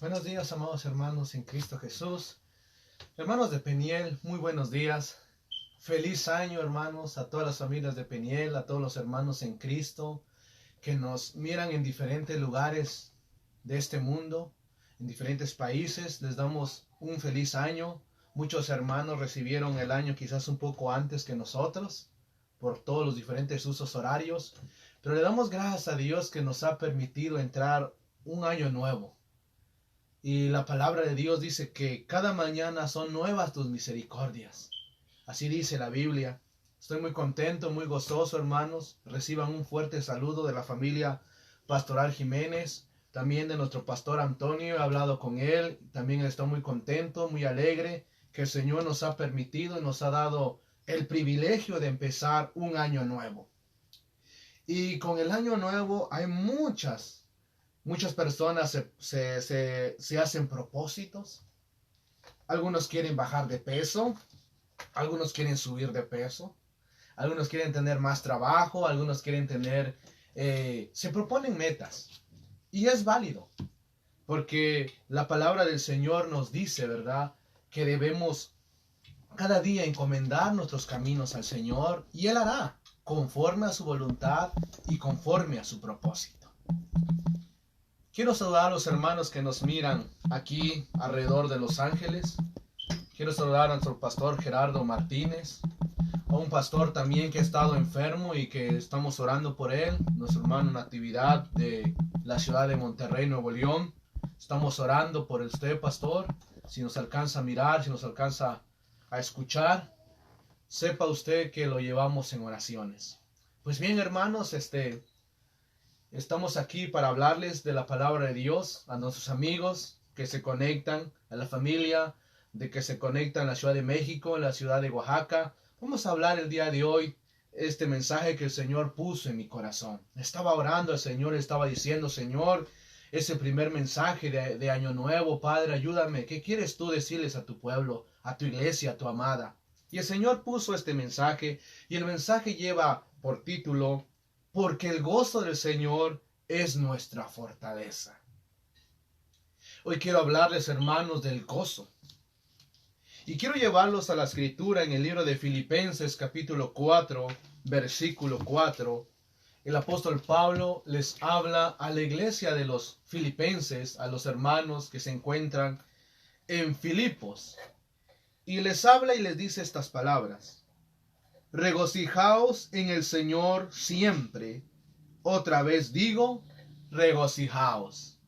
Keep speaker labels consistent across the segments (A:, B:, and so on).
A: Buenos días, amados hermanos en Cristo Jesús. Hermanos de Peniel, muy buenos días. Feliz año, hermanos, a todas las familias de Peniel, a todos los hermanos en Cristo que nos miran en diferentes lugares de este mundo, en diferentes países. Les damos un feliz año. Muchos hermanos recibieron el año quizás un poco antes que nosotros, por todos los diferentes usos horarios. Pero le damos gracias a Dios que nos ha permitido entrar un año nuevo. Y la palabra de Dios dice que cada mañana son nuevas tus misericordias. Así dice la Biblia. Estoy muy contento, muy gozoso, hermanos. Reciban un fuerte saludo de la familia Pastoral Jiménez, también de nuestro pastor Antonio. He hablado con él, también estoy muy contento, muy alegre que el Señor nos ha permitido y nos ha dado el privilegio de empezar un año nuevo. Y con el año nuevo hay muchas personas se hacen propósitos. Algunos quieren bajar de peso, algunos quieren subir de peso, algunos quieren tener más trabajo, algunos quieren tener, se proponen metas. Y es válido, porque la palabra del Señor nos dice, ¿verdad?, que debemos cada día encomendar nuestros caminos al Señor y Él hará conforme a su voluntad y conforme a su propósito. Quiero saludar a los hermanos que nos miran aquí alrededor de Los Ángeles. Quiero saludar a nuestro pastor Gerardo Martínez, a un pastor también que ha estado enfermo y que estamos orando por él, nuestro hermano Natividad de la ciudad de Monterrey, Nuevo León. Estamos orando por usted, pastor. Si nos alcanza a mirar, si nos alcanza a escuchar, sepa usted que lo llevamos en oraciones. Pues bien, hermanos, estamos aquí para hablarles de la palabra de Dios a nuestros amigos que se conectan, a la familia de que se conectan en la Ciudad de México, en la ciudad de Oaxaca. Vamos a hablar el día de hoy este mensaje que el Señor puso en mi corazón. Estaba orando al Señor, estaba diciendo, Señor, ese primer mensaje de Año Nuevo, Padre, ayúdame. ¿Qué quieres tú decirles a tu pueblo, a tu iglesia, a tu amada? Y el Señor puso este mensaje y el mensaje lleva por título, porque el gozo del Señor es nuestra fortaleza. Hoy quiero hablarles, hermanos, del gozo. Y quiero llevarlos a la escritura en el libro de Filipenses capítulo 4, versículo 4. El apóstol Pablo les habla a la iglesia de los filipenses, a los hermanos que se encuentran en Filipos. Y les habla y les dice estas palabras. Regocijaos en el Señor siempre. Otra vez digo, regocijaos.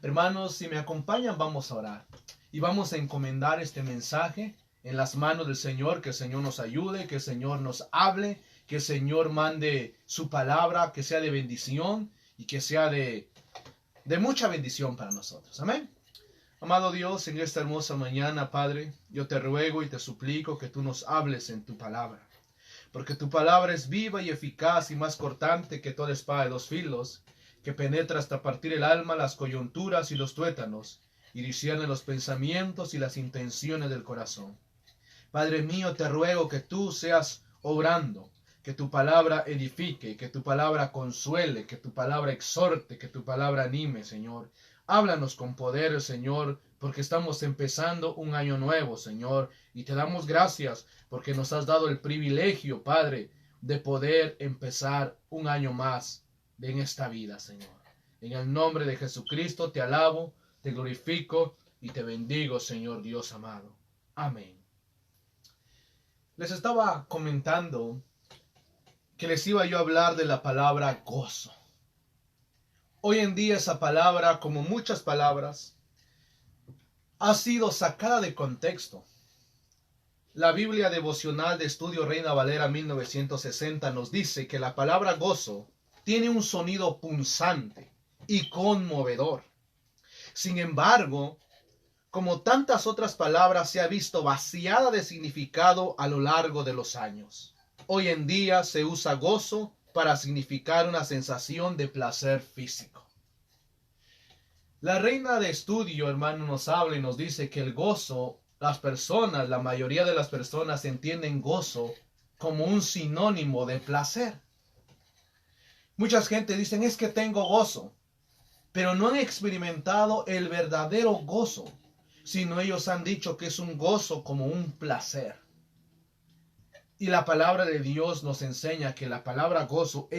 A: Hermanos, si me acompañan, vamos a orar. Y vamos a encomendar este mensaje en las manos del Señor, que el Señor nos ayude, que el Señor nos hable, que el Señor mande su palabra, que sea de bendición y que sea de mucha bendición para nosotros. Amén. Amado Dios, en esta hermosa mañana, Padre, yo te ruego y te suplico que tú nos hables en tu palabra. Porque tu palabra es viva y eficaz y más cortante que toda espada de dos filos, que penetra hasta partir el alma, las coyunturas y los tuétanos, y discierne los pensamientos y las intenciones del corazón. Padre mío, te ruego que tú seas obrando, que tu palabra edifique, que tu palabra consuele, que tu palabra exhorte, que tu palabra anime, Señor. Háblanos con poder, Señor, porque estamos empezando un año nuevo, Señor, y te damos gracias porque nos has dado el privilegio, Padre, de poder empezar un año más en esta vida, Señor. En el nombre de Jesucristo te alabo, te glorifico y te bendigo, Señor Dios amado. Amén. Les estaba comentando que les iba yo a hablar de la palabra gozo. Hoy en día esa palabra, como muchas palabras, ha sido sacada de contexto. La Biblia devocional de estudio Reina Valera 1960 nos dice que la palabra gozo tiene un sonido punzante y conmovedor. Sin embargo, como tantas otras palabras, se ha visto vaciada de significado a lo largo de los años. Hoy en día se usa gozo para significar una sensación de placer físico. La Reina de Estudio, hermano, nos habla y nos dice que el gozo, la mayoría de las personas entienden gozo como un sinónimo de placer. Mucha gente dicen, es que tengo gozo. pero no han experimentado el verdadero gozo, sino ellos han dicho que es un gozo como un placer. Y la palabra de Dios nos enseña que la palabra gozo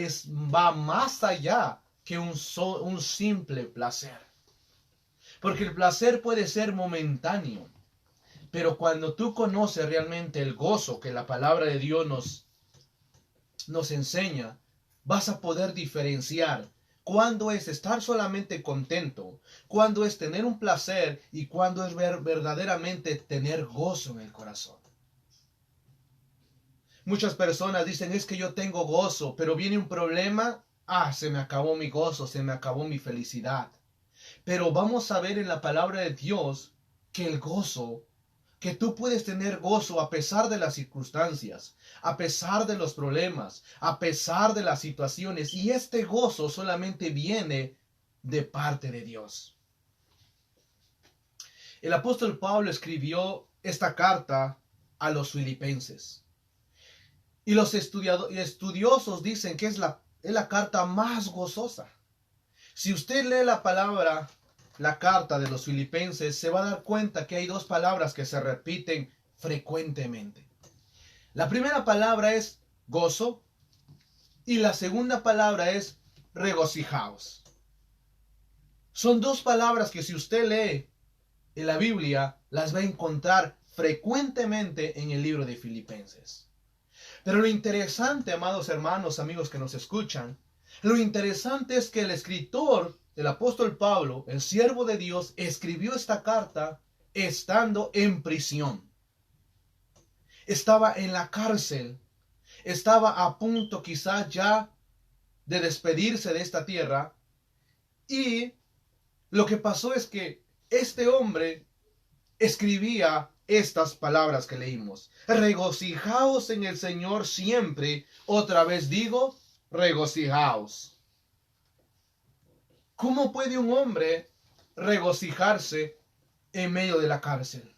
A: va más allá que un simple placer. Porque el placer puede ser momentáneo, pero cuando tú conoces realmente el gozo que la palabra de Dios nos enseña, vas a poder diferenciar cuándo es estar solamente contento, cuándo es tener un placer y cuándo es verdaderamente tener gozo en el corazón. Muchas personas dicen, es que yo tengo gozo, pero viene un problema, se me acabó mi gozo, se me acabó mi felicidad. Pero vamos a ver en la palabra de Dios que el gozo, que tú puedes tener gozo a pesar de las circunstancias, a pesar de los problemas, a pesar de las situaciones, y este gozo solamente viene de parte de Dios. El apóstol Pablo escribió esta carta a los filipenses. Y los estudiosos dicen que es la carta más gozosa. Si usted lee la carta de los filipenses, se va a dar cuenta que hay dos palabras que se repiten frecuentemente. La primera palabra es gozo y la segunda palabra es regocijaos. Son dos palabras que si usted lee en la Biblia, las va a encontrar frecuentemente en el libro de Filipenses. Pero lo interesante, amados hermanos, amigos que nos escuchan, lo interesante es que el escritor, el apóstol Pablo, el siervo de Dios, escribió esta carta estando en prisión. Estaba en la cárcel. Estaba a punto quizás ya de despedirse de esta tierra. Y lo que pasó es que este hombre escribía estas palabras que leímos. Regocijaos en el Señor siempre. Otra vez digo, regocijaos. ¿Cómo puede un hombre regocijarse en medio de la cárcel?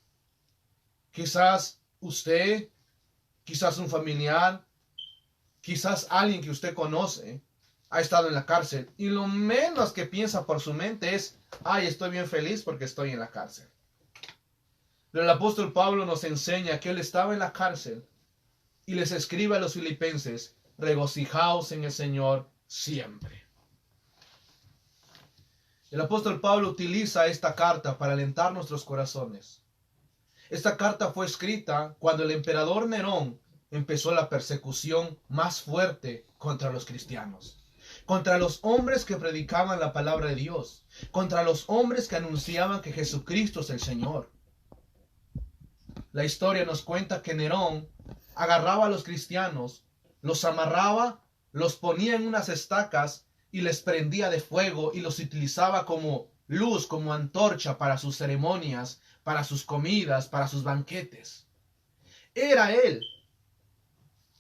A: Quizás usted, quizás un familiar, quizás alguien que usted conoce ha estado en la cárcel y lo menos que piensa por su mente es, estoy bien feliz porque estoy en la cárcel. Pero el apóstol Pablo nos enseña que él estaba en la cárcel y les escribe a los filipenses, regocijaos en el Señor siempre. El apóstol Pablo utiliza esta carta para alentar nuestros corazones. Esta carta fue escrita cuando el emperador Nerón empezó la persecución más fuerte contra los cristianos, contra los hombres que predicaban la palabra de Dios, contra los hombres que anunciaban que Jesucristo es el Señor. La historia nos cuenta que Nerón agarraba a los cristianos, los amarraba, los ponía en unas estacas y les prendía de fuego y los utilizaba como luz, como antorcha para sus ceremonias, para sus comidas, para sus banquetes. Era él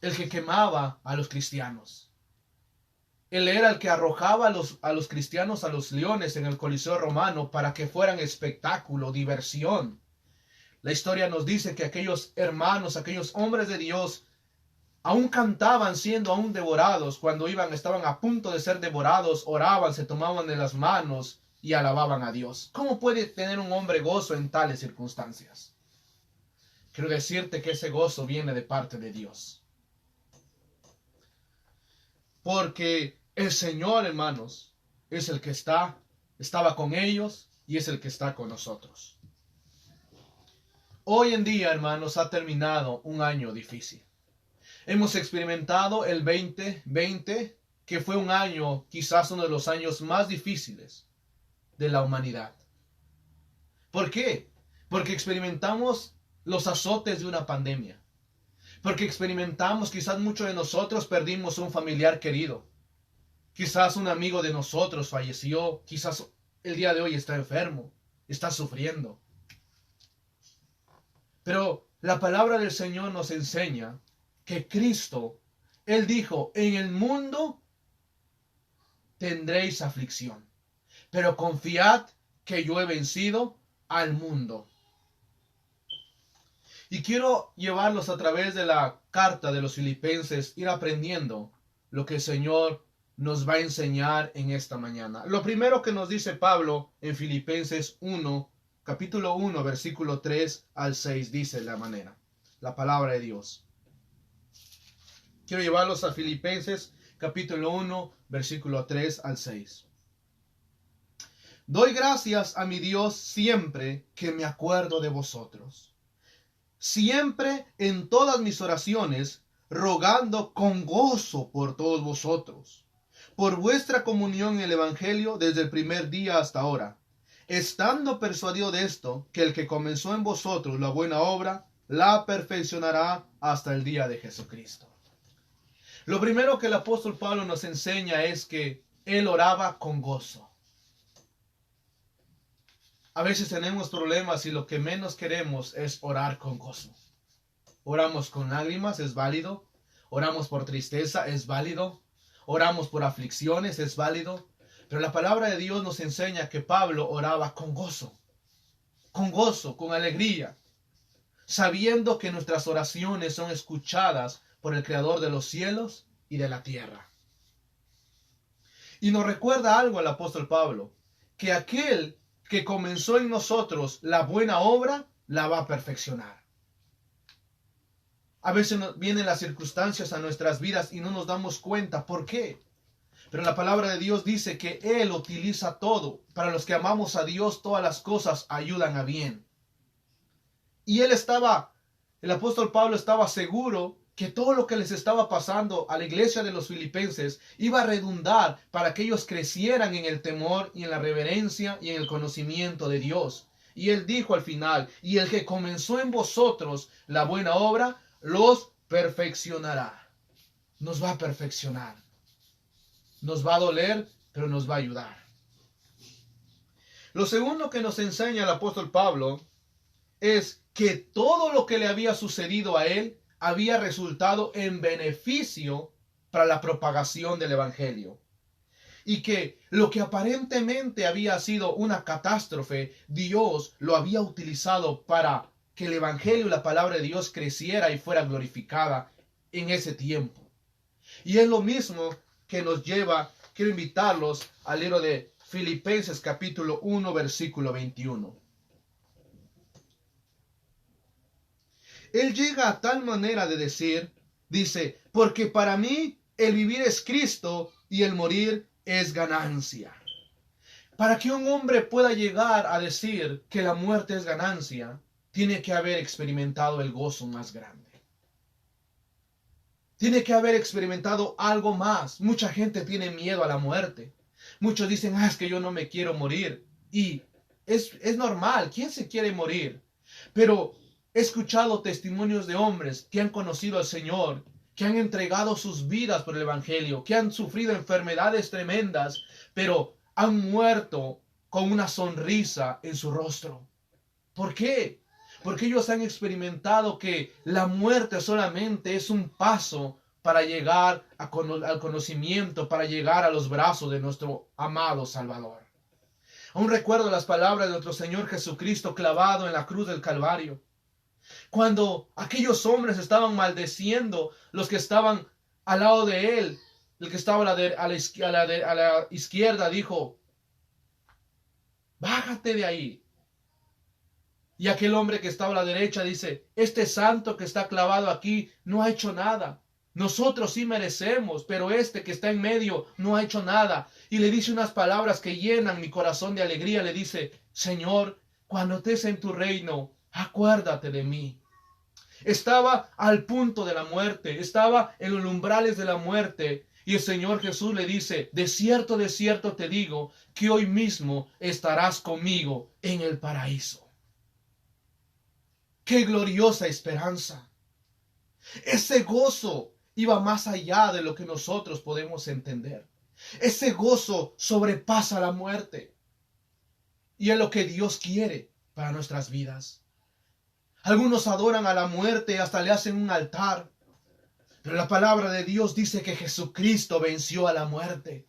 A: el que quemaba a los cristianos. Él era el que arrojaba a los cristianos a los leones en el Coliseo romano para que fueran espectáculo, diversión. La historia nos dice que aquellos hermanos, aquellos hombres de Dios, aún cantaban siendo aún devorados. Cuando estaban a punto de ser devorados, oraban, se tomaban de las manos y alababan a Dios. ¿Cómo puede tener un hombre gozo en tales circunstancias? Quiero decirte que ese gozo viene de parte de Dios. Porque el Señor, hermanos, es el que estaba con ellos y es el que está con nosotros. Hoy en día, hermanos, ha terminado un año difícil. Hemos experimentado el 2020, que fue un año, quizás uno de los años más difíciles de la humanidad. ¿Por qué? Porque experimentamos los azotes de una pandemia. Porque experimentamos, quizás muchos de nosotros perdimos un familiar querido. Quizás un amigo de nosotros falleció. Quizás el día de hoy está enfermo, está sufriendo. Pero la palabra del Señor nos enseña que Cristo, Él dijo, en el mundo tendréis aflicción, pero confiad que yo he vencido al mundo. Y quiero llevarlos a través de la carta de los filipenses, ir aprendiendo lo que el Señor nos va a enseñar en esta mañana. Lo primero que nos dice Pablo en Filipenses 1, capítulo 1, versículo 3 al 6, dice de la manera, la palabra de Dios. Quiero llevarlos a Filipenses, capítulo 1, versículo 3 al 6. Doy gracias a mi Dios siempre que me acuerdo de vosotros. Siempre en todas mis oraciones, rogando con gozo por todos vosotros, por vuestra comunión en el Evangelio desde el primer día hasta ahora, estando persuadido de esto, que el que comenzó en vosotros la buena obra, la perfeccionará hasta el día de Jesucristo. Lo primero que el apóstol Pablo nos enseña es que él oraba con gozo. A veces tenemos problemas y lo que menos queremos es orar con gozo. Oramos con lágrimas, es válido. Oramos por tristeza, es válido. Oramos por aflicciones, es válido. Pero la palabra de Dios nos enseña que Pablo oraba con gozo, con alegría, sabiendo que nuestras oraciones son escuchadas por el Creador de los cielos y de la tierra. Y nos recuerda algo el apóstol Pablo, que aquel que comenzó en nosotros la buena obra, la va a perfeccionar. A veces vienen las circunstancias a nuestras vidas y no nos damos cuenta por qué. Pero la palabra de Dios dice que Él utiliza todo. Para los que amamos a Dios, todas las cosas ayudan a bien. Y el apóstol Pablo estaba seguro que todo lo que les estaba pasando a la iglesia de los filipenses iba a redundar para que ellos crecieran en el temor y en la reverencia y en el conocimiento de Dios. Y él dijo al final, y el que comenzó en vosotros la buena obra, los perfeccionará. Nos va a perfeccionar. Nos va a doler, pero nos va a ayudar. Lo segundo que nos enseña el apóstol Pablo es que todo lo que le había sucedido a él había resultado en beneficio para la propagación del evangelio. Y que lo que aparentemente había sido una catástrofe, Dios lo había utilizado para que el evangelio y la palabra de Dios creciera y fuera glorificada en ese tiempo. Y es lo mismo que nos lleva, quiero invitarlos al libro de Filipenses capítulo 1, versículo 21. Él llega a tal manera de decir, dice, porque para mí el vivir es Cristo y el morir es ganancia. Para que un hombre pueda llegar a decir que la muerte es ganancia, tiene que haber experimentado el gozo más grande. Tiene que haber experimentado algo más. Mucha gente tiene miedo a la muerte. Muchos dicen, es que yo no me quiero morir. Y es normal, ¿quién se quiere morir? Pero he escuchado testimonios de hombres que han conocido al Señor, que han entregado sus vidas por el Evangelio, que han sufrido enfermedades tremendas, pero han muerto con una sonrisa en su rostro. ¿Por qué? Porque ellos han experimentado que la muerte solamente es un paso para llegar al conocimiento, para llegar a los brazos de nuestro amado Salvador. Aún recuerdo las palabras de nuestro Señor Jesucristo clavado en la cruz del Calvario. Cuando aquellos hombres estaban maldeciendo, los que estaban al lado de él, el que estaba a la izquierda dijo, bájate de ahí. Y aquel hombre que estaba a la derecha dice, este santo que está clavado aquí no ha hecho nada. Nosotros sí merecemos, pero este que está en medio no ha hecho nada. Y le dice unas palabras que llenan mi corazón de alegría. Le dice, Señor, cuando estés en tu reino, acuérdate de mí. Estaba al punto de la muerte, estaba en los umbrales de la muerte. Y el Señor Jesús le dice, de cierto te digo, que hoy mismo estarás conmigo en el paraíso. ¡Qué gloriosa esperanza! Ese gozo iba más allá de lo que nosotros podemos entender. Ese gozo sobrepasa la muerte. Y es lo que Dios quiere para nuestras vidas. Algunos adoran a la muerte, hasta le hacen un altar. Pero la palabra de Dios dice que Jesucristo venció a la muerte.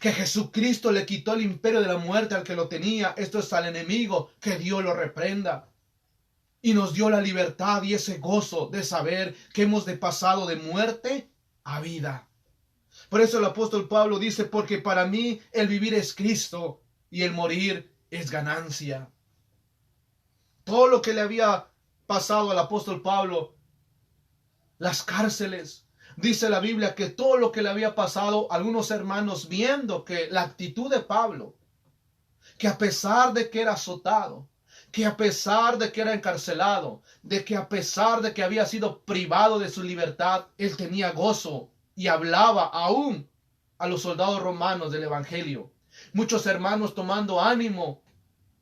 A: Que Jesucristo le quitó el imperio de la muerte al que lo tenía. Esto es al enemigo, que Dios lo reprenda. Y nos dio la libertad y ese gozo de saber que hemos pasado de muerte a vida. Por eso el apóstol Pablo dice, porque para mí el vivir es Cristo y el morir es ganancia. Todo lo que le había pasado al apóstol Pablo, las cárceles, dice la Biblia que todo lo que le había pasado, algunos hermanos viendo que la actitud de Pablo, que a pesar de que era azotado, que a pesar de que era encarcelado, de que a pesar de que había sido privado de su libertad, él tenía gozo y hablaba aún a los soldados romanos del evangelio. Muchos hermanos tomando ánimo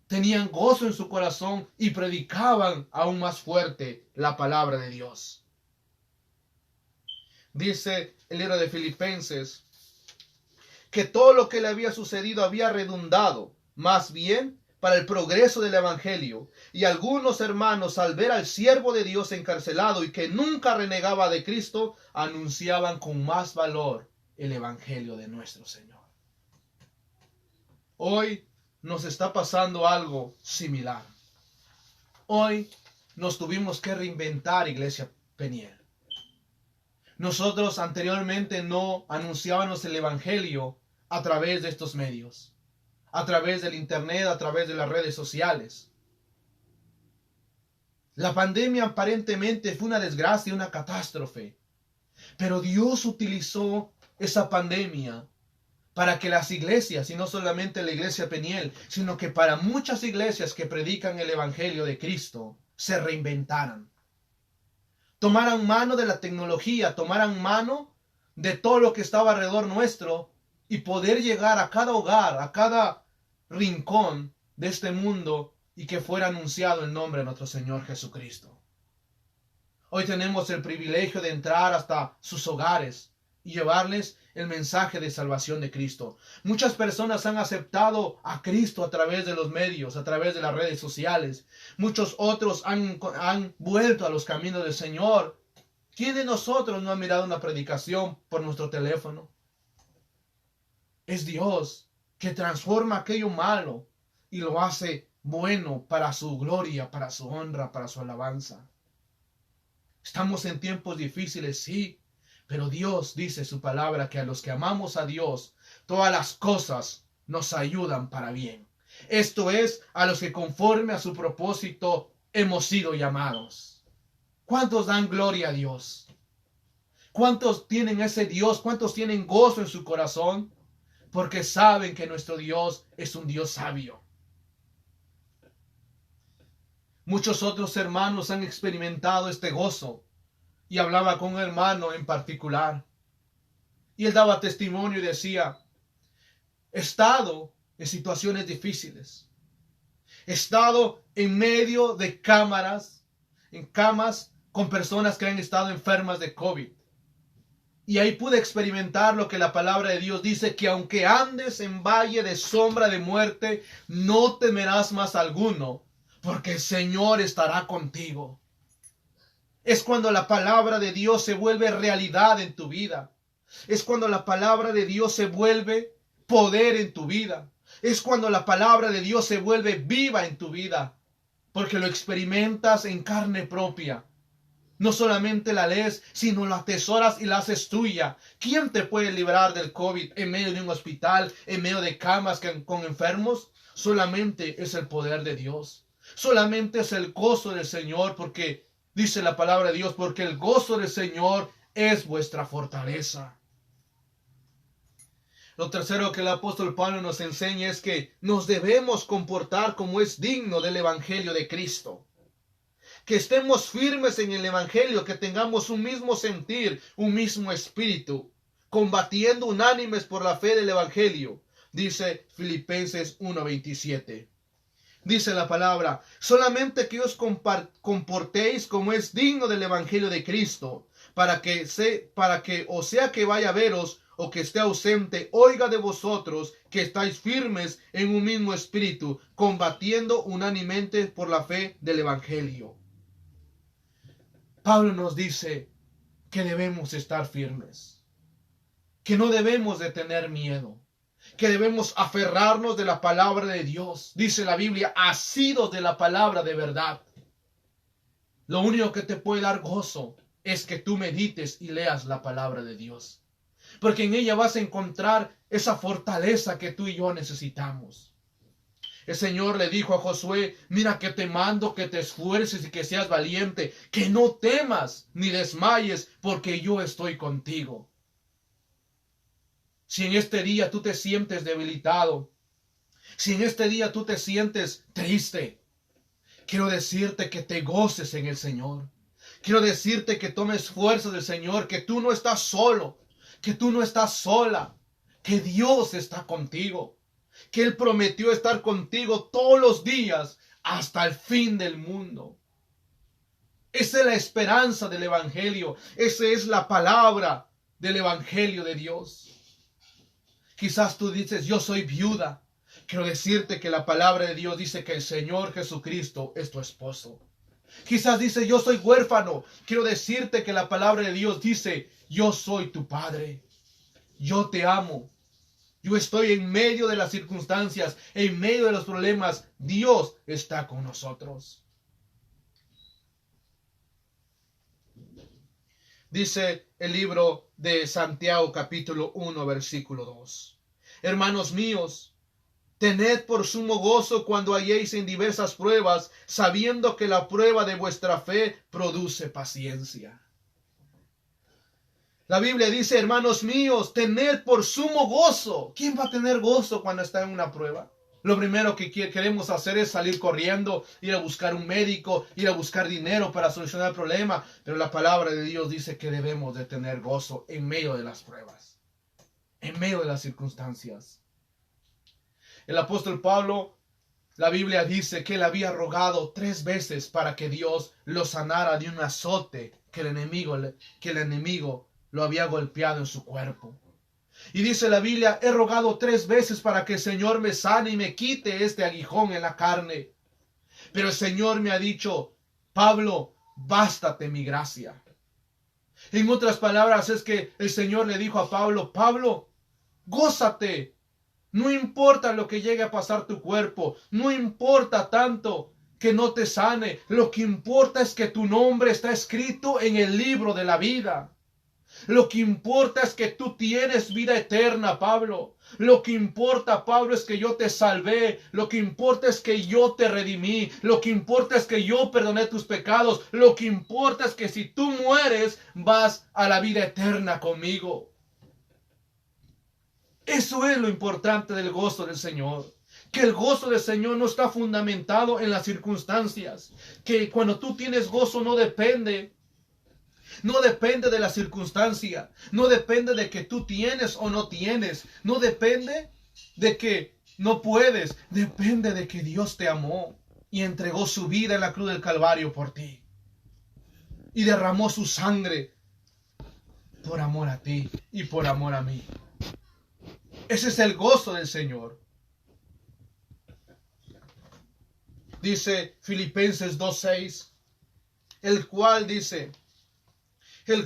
A: tenían gozo en su corazón y predicaban aún más fuerte la palabra de Dios. Dice el libro de Filipenses que todo lo que le había sucedido había redundado más bien para el progreso del evangelio, y algunos hermanos, al ver al siervo de Dios encarcelado y que nunca renegaba de Cristo, anunciaban con más valor el evangelio de nuestro Señor. Hoy nos está pasando algo similar. Hoy nos tuvimos que reinventar, Iglesia Peniel. Nosotros anteriormente no anunciábamos el evangelio a través de estos medios, a través del internet, a través de las redes sociales. La pandemia aparentemente fue una desgracia, una catástrofe, pero Dios utilizó esa pandemia para que las iglesias, y no solamente la iglesia Peniel, sino que para muchas iglesias que predican el evangelio de Cristo, se reinventaran. Tomaran mano de la tecnología, tomaran mano de todo lo que estaba alrededor nuestro y poder llegar a cada hogar, a cada rincón de este mundo y que fuera anunciado el nombre de nuestro Señor Jesucristo. Hoy tenemos el privilegio de entrar hasta sus hogares y llevarles el mensaje de salvación de Cristo. Muchas personas han aceptado a Cristo a través de los medios, a través de las redes sociales. Muchos otros han vuelto a los caminos del Señor. ¿Quién de nosotros no ha mirado una predicación por nuestro teléfono? Es Dios que transforma aquello malo y lo hace bueno para su gloria, para su honra, para su alabanza. Estamos en tiempos difíciles, sí, pero Dios dice su palabra que a los que amamos a Dios, todas las cosas nos ayudan para bien. Esto es, a los que conforme a su propósito hemos sido llamados. ¿Cuántos dan gloria a Dios? ¿Cuántos tienen ese Dios? ¿Cuántos tienen gozo en su corazón? Porque saben que nuestro Dios es un Dios sabio. Muchos otros hermanos han experimentado este gozo. Y hablaba con un hermano en particular. Y él daba testimonio y decía, he estado en situaciones difíciles. He estado en medio de en camas con personas que han estado enfermas de COVID. Y ahí pude experimentar lo que la palabra de Dios dice, que aunque andes en valle de sombra de muerte, no temerás más alguno, porque el Señor estará contigo. Es cuando la palabra de Dios se vuelve realidad en tu vida. Es cuando la palabra de Dios se vuelve poder en tu vida. Es cuando la palabra de Dios se vuelve viva en tu vida. Porque lo experimentas en carne propia. No solamente la lees, sino la atesoras y la haces tuya. ¿Quién te puede librar del COVID en medio de un hospital, en medio de camas con enfermos? Solamente es el poder de Dios. Solamente es el gozo del Señor, porque dice la palabra de Dios, porque el gozo del Señor es vuestra fortaleza. Lo tercero que el apóstol Pablo nos enseña es que nos debemos comportar como es digno del evangelio de Cristo. Que estemos firmes en el evangelio, que tengamos un mismo sentir, un mismo espíritu, combatiendo unánimes por la fe del evangelio. Dice Filipenses 1:27. Dice la palabra, solamente que os comportéis como es digno del evangelio de Cristo, para que o sea que vaya a veros o que esté ausente, oiga de vosotros que estáis firmes en un mismo espíritu, combatiendo unánimemente por la fe del evangelio. Pablo nos dice que debemos estar firmes, que no debemos de tener miedo, que debemos aferrarnos de la palabra de Dios. Dice la Biblia, asidos de la palabra de verdad. Lo único que te puede dar gozo es que tú medites y leas la palabra de Dios. porque en ella vas a encontrar esa fortaleza que tú y yo necesitamos. El Señor le dijo a Josué, mira que te mando que te esfuerces y que seas valiente, que no temas ni desmayes, porque yo estoy contigo. Si en este día tú te sientes debilitado, si en este día tú te sientes triste, quiero decirte que te goces en el Señor. Quiero decirte que tomes fuerzas del Señor, que tú no estás solo, que tú no estás sola, que Dios está contigo, que Él prometió estar contigo todos los días hasta el fin del mundo. Esa es la esperanza del Evangelio, esa es la palabra del Evangelio de Dios. Quizás tú dices, yo soy viuda. Quiero decirte que la palabra de Dios dice que el Señor Jesucristo es tu esposo. Quizás dice, yo soy huérfano. Quiero decirte que la palabra de Dios dice, yo soy tu padre. Yo te amo. Yo estoy en medio de las circunstancias, en medio de los problemas. Dios está con nosotros. Dice el libro de Santiago capítulo 1 versículo 2. Hermanos míos, tened por sumo gozo cuando halléis en diversas pruebas, sabiendo que la prueba de vuestra fe produce paciencia. La Biblia dice, hermanos míos, tened por sumo gozo. ¿Quién va a tener gozo cuando está en una prueba? Lo primero que queremos hacer es salir corriendo, ir a buscar un médico, ir a buscar dinero para solucionar el problema. Pero la palabra de Dios dice que debemos de tener gozo en medio de las pruebas, en medio de las circunstancias. El apóstol Pablo, la Biblia dice que él había rogado 3 veces para que Dios lo sanara de un azote que el enemigo lo había golpeado en su cuerpo. Y dice la Biblia, he rogado 3 veces para que el Señor me sane y me quite este aguijón en la carne. Pero el Señor me ha dicho, Pablo, bástate mi gracia. En otras palabras, es que el Señor le dijo a Pablo, Pablo, gózate. No importa lo que llegue a pasar tu cuerpo, no importa tanto que no te sane. Lo que importa es que tu nombre está escrito en el libro de la vida. Lo que importa es que tú tienes vida eterna, Pablo. Lo que importa, Pablo, es que yo te salvé. Lo que importa es que yo te redimí. Lo que importa es que yo perdoné tus pecados. Lo que importa es que si tú mueres, vas a la vida eterna conmigo. Eso es lo importante del gozo del Señor. Que el gozo del Señor no está fundamentado en las circunstancias. Que cuando tú tienes gozo no depende de la circunstancia. No depende de que tú tienes o no tienes. No depende de que no puedes. Depende de que Dios te amó y entregó su vida en la cruz del Calvario por ti. Y derramó su sangre por amor a ti y por amor a mí. Ese es el gozo del Señor. Dice Filipenses 2:6, el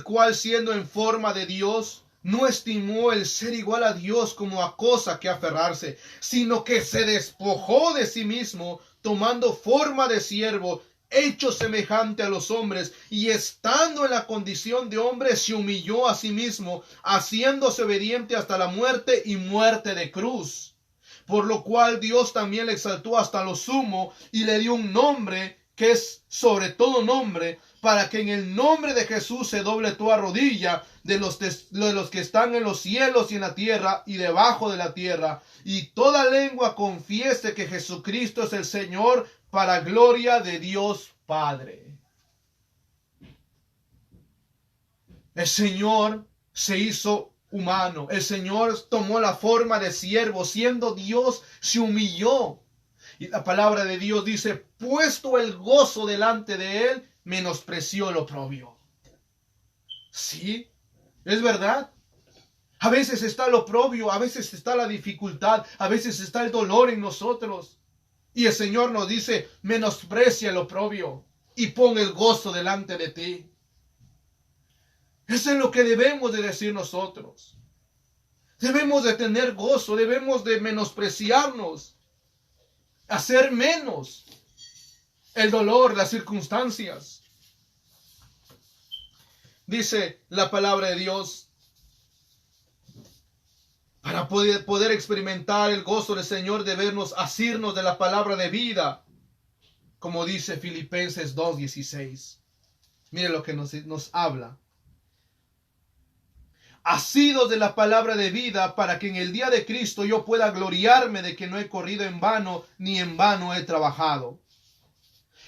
A: cual siendo en forma de Dios, no estimó el ser igual a Dios como a cosa que aferrarse, sino que se despojó de sí mismo, tomando forma de siervo, hecho semejante a los hombres, y estando en la condición de hombre, se humilló a sí mismo, haciéndose obediente hasta la muerte y muerte de cruz. Por lo cual Dios también le exaltó hasta lo sumo y le dio un nombre que es sobre todo nombre, para que en el nombre de Jesús se doble toda rodilla de los que están en los cielos y en la tierra y debajo de la tierra, y toda lengua confiese que Jesucristo es el Señor, para gloria de Dios Padre. El Señor se hizo humano. El Señor tomó la forma de siervo. Siendo Dios, se humilló. Y la palabra de Dios dice, puesto el gozo delante de él, menospreció lo oprobio. Sí, es verdad. A veces está lo oprobio, a veces está la dificultad, a veces está el dolor en nosotros. Y el Señor nos dice, menosprecia el oprobio y pon el gozo delante de ti. Eso es lo que debemos de decir nosotros. Debemos de tener gozo, debemos de menospreciarnos, hacer menos el dolor, las circunstancias. Dice la palabra de Dios Para poder experimentar el gozo del Señor debemos asirnos de la palabra de vida, como dice Filipenses 2:16. Mire lo que nos habla. Asidos de la palabra de vida, para que en el día de Cristo yo pueda gloriarme de que no he corrido en vano, ni en vano he trabajado.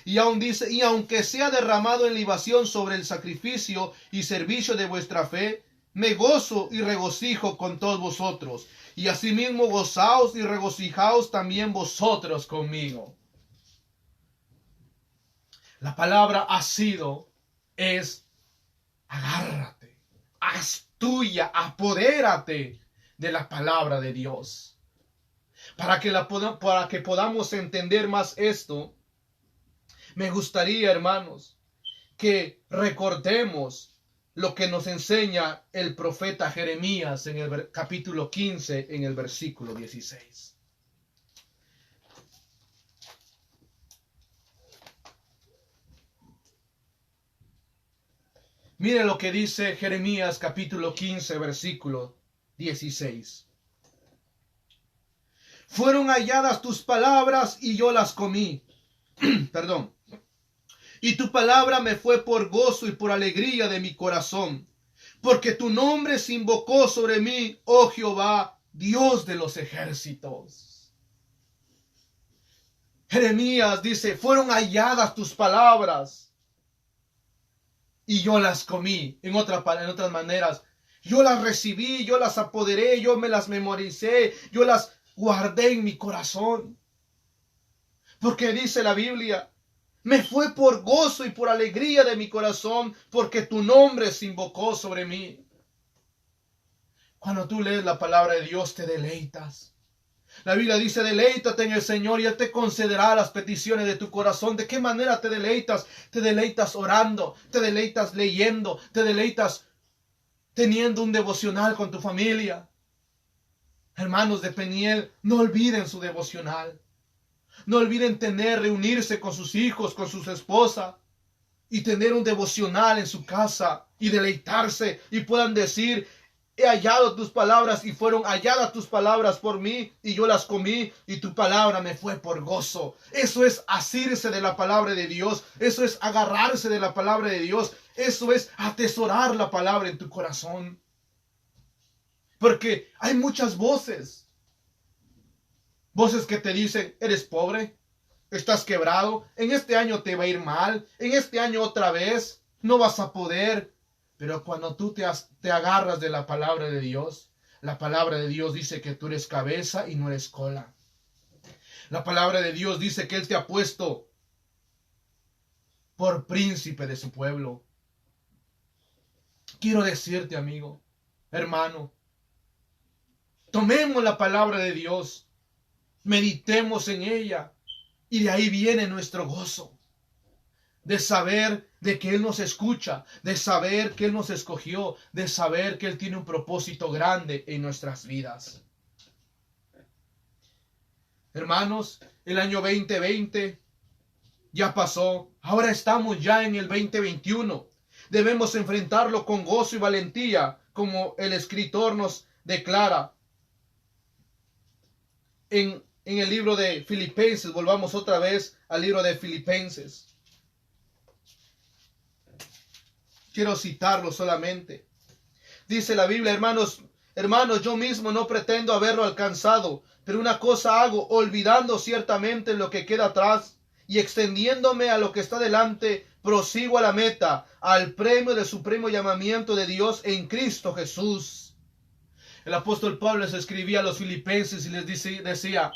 A: Y aún dice, y aunque sea derramado en libación sobre el sacrificio y servicio de vuestra fe, me gozo y regocijo con todos vosotros. Y asimismo gozaos y regocijaos también vosotros conmigo. La palabra asido es agárrate, haz tuya, apodérate de la palabra de Dios. Para que podamos entender más esto, me gustaría, hermanos, que recordemos lo que nos enseña el profeta Jeremías en el capítulo 15, en el versículo 16. Mire lo que dice Jeremías capítulo 15, versículo 16. Fueron halladas tus palabras y yo las comí. Perdón. Y tu palabra me fue por gozo y por alegría de mi corazón, porque tu nombre se invocó sobre mí, oh Jehová, Dios de los ejércitos. Jeremías dice, fueron halladas tus palabras y yo las comí. En otras maneras, yo las recibí, yo las apoderé, yo me las memoricé, yo las guardé en mi corazón. Porque dice la Biblia, me fue por gozo y por alegría de mi corazón, porque tu nombre se invocó sobre mí. Cuando tú lees la palabra de Dios, te deleitas. La Biblia dice, deleítate en el Señor y Él te concederá las peticiones de tu corazón. ¿De qué manera te deleitas? Te deleitas orando, te deleitas leyendo, te deleitas teniendo un devocional con tu familia. Hermanos de Peniel, no olviden su devocional. No olviden reunirse con sus hijos, con sus esposas y tener un devocional en su casa y deleitarse y puedan decir, he hallado tus palabras y fueron halladas tus palabras por mí y yo las comí y tu palabra me fue por gozo. Eso es asirse de la palabra de Dios. Eso es agarrarse de la palabra de Dios. Eso es atesorar la palabra en tu corazón. Porque hay muchas voces. Voces que te dicen, eres pobre, estás quebrado, en este año te va a ir mal, en este año otra vez, no vas a poder. Pero cuando tú te agarras de la palabra de Dios, la palabra de Dios dice que tú eres cabeza y no eres cola. La palabra de Dios dice que Él te ha puesto por príncipe de su pueblo. Quiero decirte, amigo, hermano, tomemos la palabra de Dios, meditemos en ella y de ahí viene nuestro gozo. De saber de que Él nos escucha, de saber que Él nos escogió, de saber que Él tiene un propósito grande en nuestras vidas. Hermanos, el año 2020 ya pasó, ahora estamos ya en el 2021. Debemos enfrentarlo con gozo y valentía, como el escritor nos declara en el libro de Filipenses. Volvamos otra vez al libro de Filipenses. Quiero citarlo solamente. Dice la Biblia, hermanos, yo mismo no pretendo haberlo alcanzado, pero una cosa hago, olvidando ciertamente lo que queda atrás y extendiéndome a lo que está delante, prosigo a la meta, al premio del supremo llamamiento de Dios en Cristo Jesús. El apóstol Pablo les escribía a los filipenses y les decía,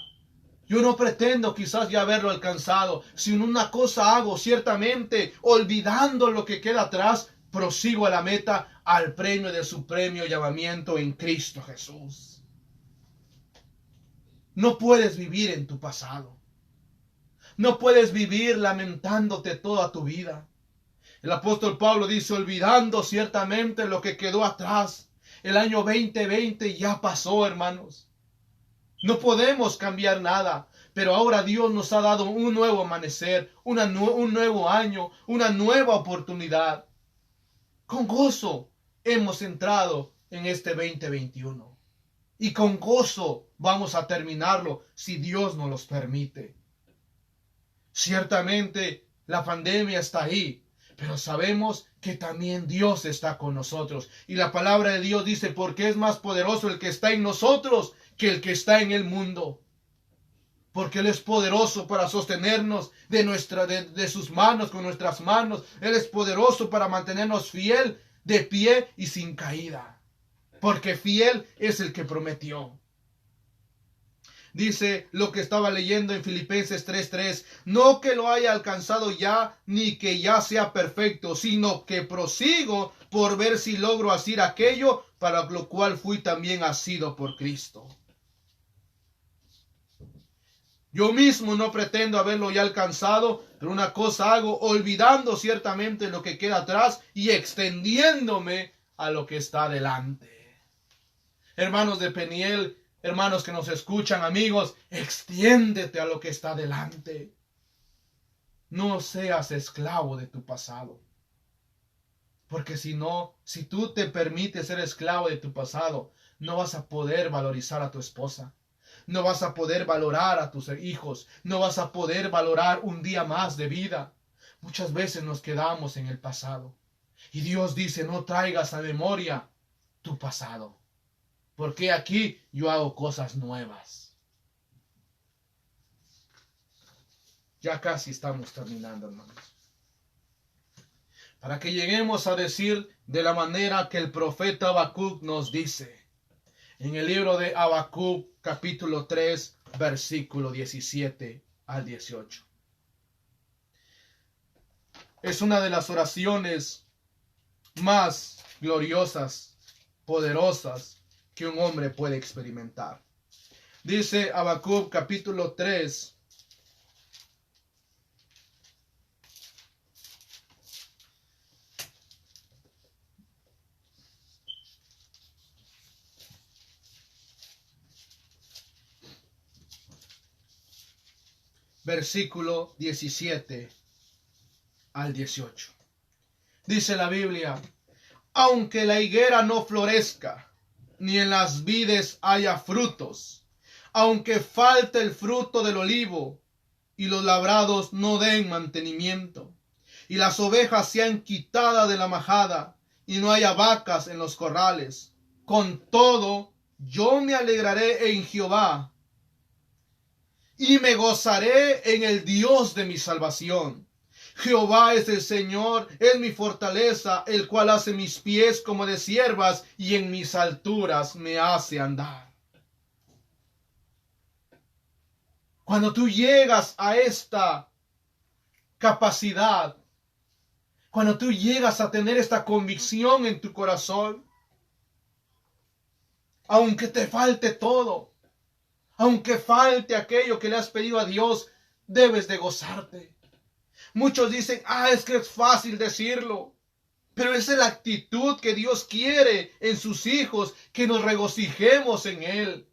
A: yo no pretendo quizás ya haberlo alcanzado, sino una cosa hago, ciertamente, olvidando lo que queda atrás, prosigo a la meta, al premio del supremo llamamiento en Cristo Jesús. No puedes vivir en tu pasado. No puedes vivir lamentándote toda tu vida. El apóstol Pablo dice, olvidando ciertamente lo que quedó atrás. El año 2020 ya pasó, hermanos. No podemos cambiar nada, pero ahora Dios nos ha dado un nuevo amanecer, un nuevo año, una nueva oportunidad. Con gozo hemos entrado en este 2021. y con gozo vamos a terminarlo si Dios nos los permite. Ciertamente la pandemia está ahí, pero sabemos que también Dios está con nosotros. Y la palabra de Dios dice, porque es más poderoso el que está en nosotros que el que está en el mundo. Porque Él es poderoso para sostenernos de sus manos, con nuestras manos. Él es poderoso para mantenernos fiel, de pie y sin caída. Porque fiel es el que prometió. Dice lo que estaba leyendo en Filipenses 3:3, no que lo haya alcanzado ya, ni que ya sea perfecto, sino que prosigo por ver si logro hacer aquello para lo cual fui también asido por Cristo. Yo mismo no pretendo haberlo ya alcanzado, pero una cosa hago, olvidando ciertamente lo que queda atrás y extendiéndome a lo que está delante. Hermanos de Peniel, hermanos que nos escuchan, amigos, extiéndete a lo que está delante. No seas esclavo de tu pasado. Porque si tú te permites ser esclavo de tu pasado, no vas a poder valorizar a tu esposa. No vas a poder valorar a tus hijos. No vas a poder valorar un día más de vida. Muchas veces nos quedamos en el pasado. Y Dios dice, no traigas a memoria tu pasado. Porque aquí yo hago cosas nuevas. Ya casi estamos terminando, hermanos. Para que lleguemos a decir de la manera que el profeta Habacuc nos dice. En el libro de Habacuc, capítulo 3, versículo 17 al 18. Es una de las oraciones más gloriosas, poderosas, que un hombre puede experimentar. Dice Habacuc capítulo 3, versículo 17 al 18. Dice la Biblia, aunque la higuera no florezca, ni en las vides haya frutos, aunque falte el fruto del olivo, y los labrados no den mantenimiento, y las ovejas sean quitadas de la majada, y no haya vacas en los corrales, con todo yo me alegraré en Jehová, y me gozaré en el Dios de mi salvación. Jehová es el Señor, es mi fortaleza, el cual hace mis pies como de ciervas y en mis alturas me hace andar. Cuando tú llegas a esta capacidad, cuando tú llegas a tener esta convicción en tu corazón, aunque te falte todo, aunque falte aquello que le has pedido a Dios, debes de gozarte. Muchos dicen, es que es fácil decirlo. Pero esa es la actitud que Dios quiere en sus hijos, que nos regocijemos en Él.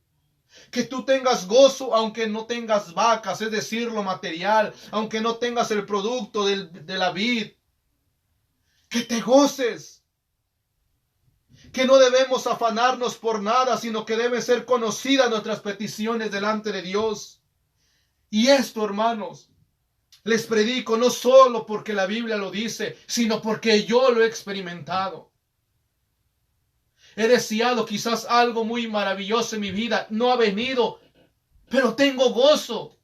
A: Que tú tengas gozo aunque no tengas vacas, es decir, lo material, aunque no tengas el producto de la vid. Que te goces. Que no debemos afanarnos por nada, sino que deben ser conocidas nuestras peticiones delante de Dios. Y esto, hermanos, les predico no solo porque la Biblia lo dice, sino porque yo lo he experimentado. He deseado quizás algo muy maravilloso en mi vida. No ha venido, pero tengo gozo.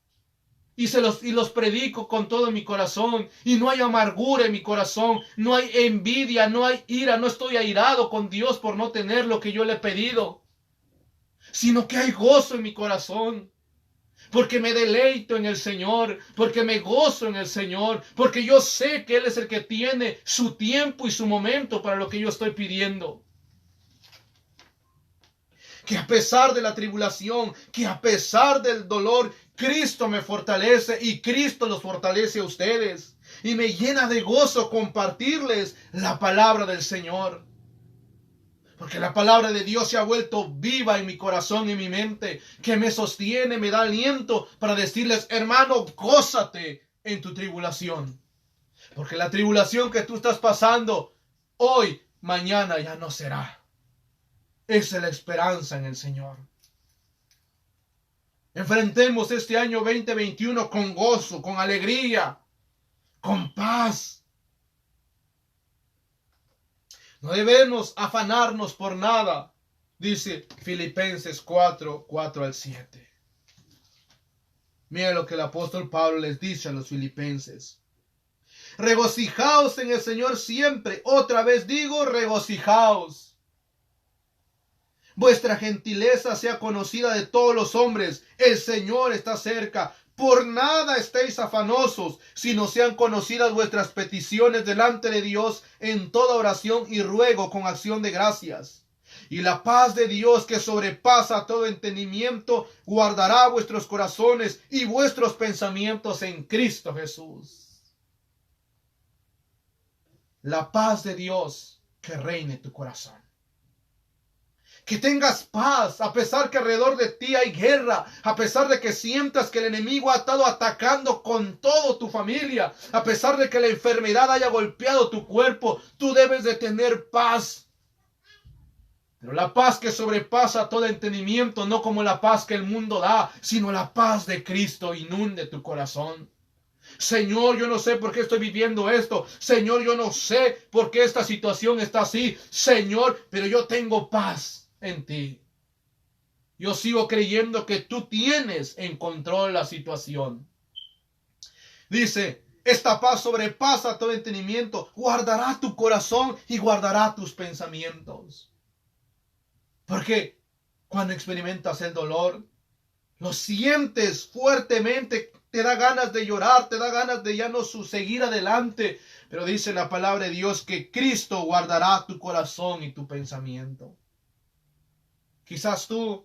A: Y los predico con todo mi corazón. Y no hay amargura en mi corazón. No hay envidia, no hay ira. No estoy airado con Dios por no tener lo que yo le he pedido. Sino que hay gozo en mi corazón. Porque me deleito en el Señor, porque me gozo en el Señor, porque yo sé que Él es el que tiene su tiempo y su momento para lo que yo estoy pidiendo. Que a pesar de la tribulación, que a pesar del dolor, Cristo me fortalece y Cristo los fortalece a ustedes. Y me llena de gozo compartirles la palabra del Señor. Porque la palabra de Dios se ha vuelto viva en mi corazón y en mi mente, que me sostiene, me da aliento para decirles, hermano, gózate en tu tribulación. Porque la tribulación que tú estás pasando hoy, mañana ya no será. Esa es la esperanza en el Señor. Enfrentemos este año 2021 con gozo, con alegría, con paz. No debemos afanarnos por nada, dice Filipenses 4, 4 al 7. Mira lo que el apóstol Pablo les dice a los filipenses. Regocijaos en el Señor siempre. Otra vez digo, regocijaos. Vuestra gentileza sea conocida de todos los hombres. El Señor está cerca. Por nada estéis afanosos, sino sean conocidas vuestras peticiones delante de Dios en toda oración y ruego con acción de gracias. Y la paz de Dios, que sobrepasa todo entendimiento, guardará vuestros corazones y vuestros pensamientos en Cristo Jesús. La paz de Dios que reine tu corazón. Que tengas paz a pesar que alrededor de ti hay guerra, a pesar de que sientas que el enemigo ha estado atacando con todo tu familia, a pesar de que la enfermedad haya golpeado tu cuerpo, tú debes de tener paz. Pero la paz que sobrepasa todo entendimiento, no como la paz que el mundo da, sino la paz de Cristo inunde tu corazón. Señor, yo no sé por qué estoy viviendo esto. Señor, yo no sé por qué esta situación está así. Señor, pero yo tengo paz en ti. Yo sigo creyendo que tú tienes en control la situación. Dice, esta paz sobrepasa todo entendimiento, guardará tu corazón y guardará tus pensamientos. Porque cuando experimentas el dolor, lo sientes fuertemente, te da ganas de llorar, te da ganas de ya no seguir adelante. Pero dice la palabra de Dios que Cristo guardará tu corazón y tu pensamiento. Quizás tú,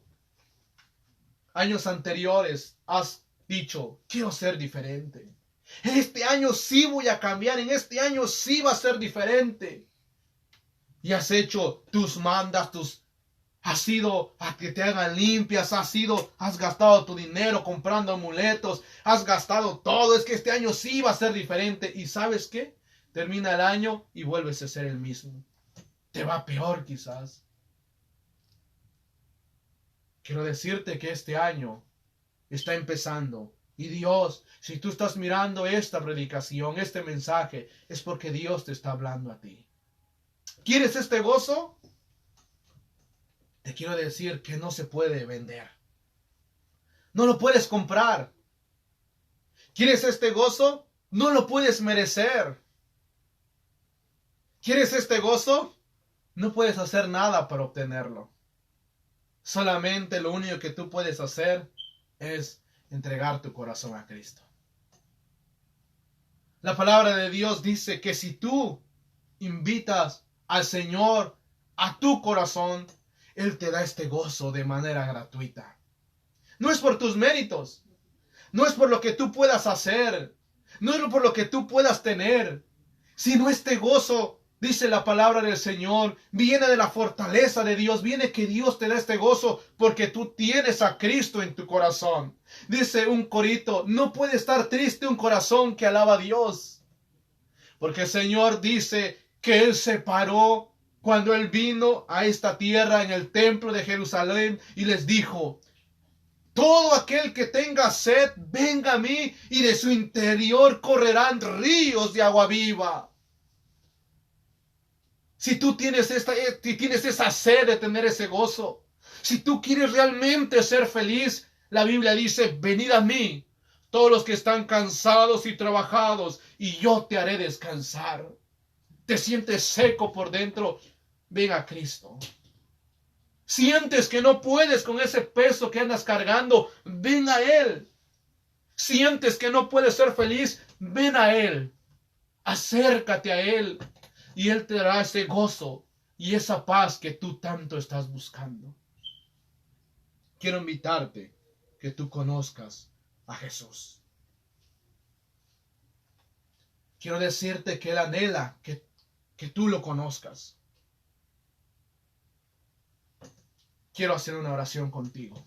A: años anteriores, has dicho, quiero ser diferente. En este año sí voy a cambiar, en este año sí va a ser diferente. Y has hecho tus mandas, has ido a que te hagan limpias, has gastado tu dinero comprando amuletos, has gastado todo. Es que este año sí va a ser diferente. ¿Y sabes qué? Termina el año y vuelves a ser el mismo. Te va peor quizás. Quiero decirte que este año está empezando. Y Dios, si tú estás mirando esta predicación, este mensaje, es porque Dios te está hablando a ti. ¿Quieres este gozo? Te quiero decir que no se puede vender. No lo puedes comprar. ¿Quieres este gozo? No lo puedes merecer. ¿Quieres este gozo? No puedes hacer nada para obtenerlo. Solamente lo único que tú puedes hacer es entregar tu corazón a Cristo. La palabra de Dios dice que si tú invitas al Señor a tu corazón, Él te da este gozo de manera gratuita. No es por tus méritos, no es por lo que tú puedas hacer, no es por lo que tú puedas tener, sino este gozo, dice la palabra del Señor, viene de la fortaleza de Dios, viene que Dios te da este gozo porque tú tienes a Cristo en tu corazón. Dice un corito, no puede estar triste un corazón que alaba a Dios, porque el Señor dice que Él se paró cuando Él vino a esta tierra en el templo de Jerusalén y les dijo, todo aquel que tenga sed, venga a mí y de su interior correrán ríos de agua viva. Si tú tienes esa sed de tener ese gozo, si tú quieres realmente ser feliz, la Biblia dice, venid a mí, todos los que están cansados y trabajados, y yo te haré descansar. Te sientes seco por dentro, ven a Cristo. Sientes que no puedes con ese peso que andas cargando, ven a Él. Sientes que no puedes ser feliz, ven a Él. Acércate a Él y Él te dará ese gozo y esa paz que tú tanto estás buscando. Quiero invitarte que tú conozcas a Jesús. Quiero decirte que Él anhela que tú lo conozcas. Quiero hacer una oración contigo.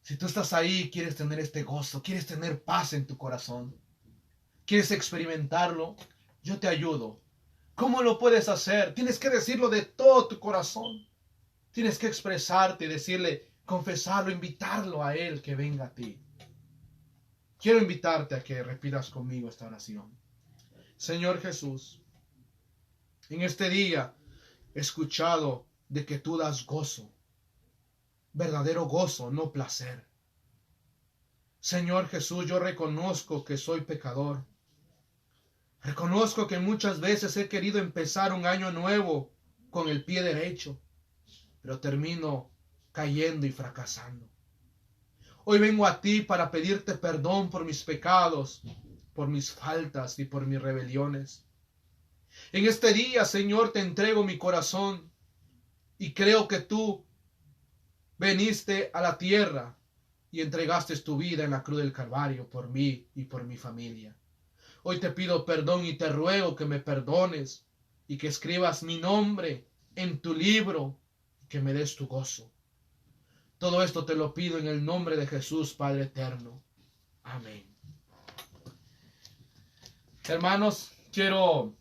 A: Si tú estás ahí, quieres tener este gozo, quieres tener paz en tu corazón, quieres experimentarlo, yo te ayudo. ¿Cómo lo puedes hacer? Tienes que decirlo de todo tu corazón. Tienes que expresarte y decirle, confesarlo, invitarlo a Él que venga a ti. Quiero invitarte a que repitas conmigo esta oración. Señor Jesús, en este día he escuchado de que tú das gozo, verdadero gozo, no placer. Señor Jesús, yo reconozco que soy pecador. Reconozco que muchas veces he querido empezar un año nuevo con el pie derecho, pero termino cayendo y fracasando. Hoy vengo a ti para pedirte perdón por mis pecados, por mis faltas y por mis rebeliones. En este día, Señor, te entrego mi corazón y creo que tú veniste a la tierra y entregaste tu vida en la cruz del Calvario por mí y por mi familia. Hoy te pido perdón y te ruego que me perdones y que escribas mi nombre en tu libro y que me des tu gozo. Todo esto te lo pido en el nombre de Jesús, Padre eterno. Amén. Hermanos, quiero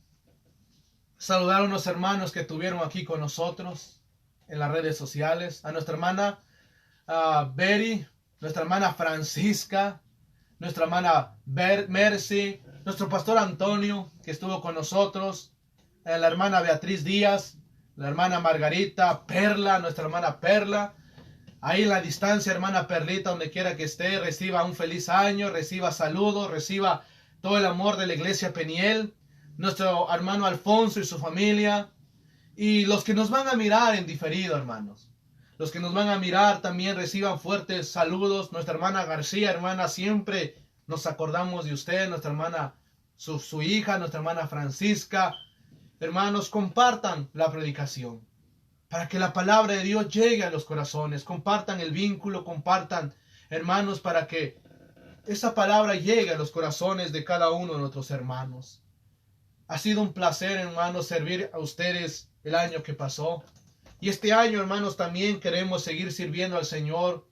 A: saludar a unos hermanos que estuvieron aquí con nosotros en las redes sociales. A nuestra hermana Betty, nuestra hermana Francisca, nuestra hermana Mercy, nuestro pastor Antonio, que estuvo con nosotros, la hermana Beatriz Díaz, la hermana Margarita, Perla, nuestra hermana Perla. Ahí en la distancia, hermana Perlita, donde quiera que esté, reciba un feliz año, reciba saludos, reciba todo el amor de la iglesia Peniel, nuestro hermano Alfonso y su familia, y los que nos van a mirar en diferido, hermanos. Los que nos van a mirar también reciban fuertes saludos. Nuestra hermana García, hermana, siempre nos acordamos de usted, nuestra hermana, su hija, nuestra hermana Francisca. Hermanos, compartan la predicación para que la palabra de Dios llegue a los corazones. Compartan el vínculo, compartan, hermanos, para que esa palabra llegue a los corazones de cada uno de nuestros hermanos. Ha sido un placer, hermanos, servir a ustedes el año que pasó. Y este año, hermanos, también queremos seguir sirviendo al Señor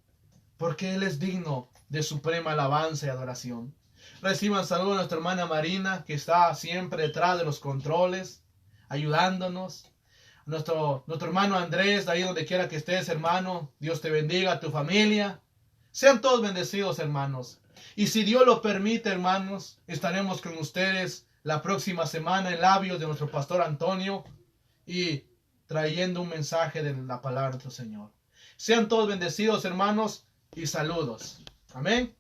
A: porque Él es digno de suprema alabanza y adoración. Reciban saludos a nuestra hermana Marina, que está siempre detrás de los controles, ayudándonos. Nuestro hermano Andrés, de ahí donde quiera que estés, hermano, Dios te bendiga, a tu familia. Sean todos bendecidos, hermanos. Y si Dios lo permite, hermanos, estaremos con ustedes la próxima semana en labios de nuestro pastor Antonio y trayendo un mensaje de la palabra de nuestro Señor. Sean todos bendecidos, hermanos, y saludos. Amén.